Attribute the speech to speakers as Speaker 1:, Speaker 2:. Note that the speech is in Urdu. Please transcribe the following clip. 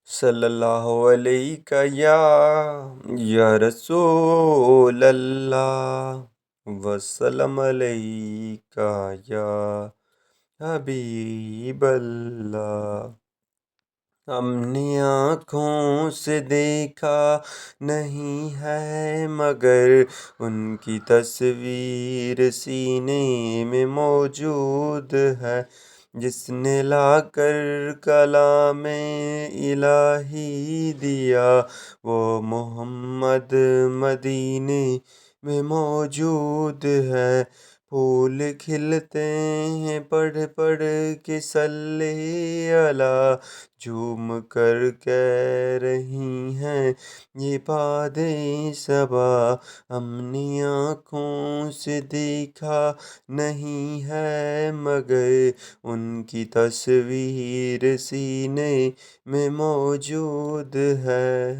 Speaker 1: صلی اللہ علیہ یا رسول اللہ، وسلم علیکہ یا حبیب اللہ۔ ہم نے آنکھوں سے دیکھا نہیں ہے مگر ان کی تصویر سینے میں موجود ہے۔ جس نے لا کر کلام الہی دیا وہ محمد مدینے میں موجود ہے۔ پھول کھلتے ہیں پڑھ پڑھ کے صلی اللہ، جھوم کر کہہ رہی ہیں یہ باد صبا۔ ہم نے آنکھوں سے دیکھا نہیں ہے مگر ان کی تصویر سینے میں موجود ہے۔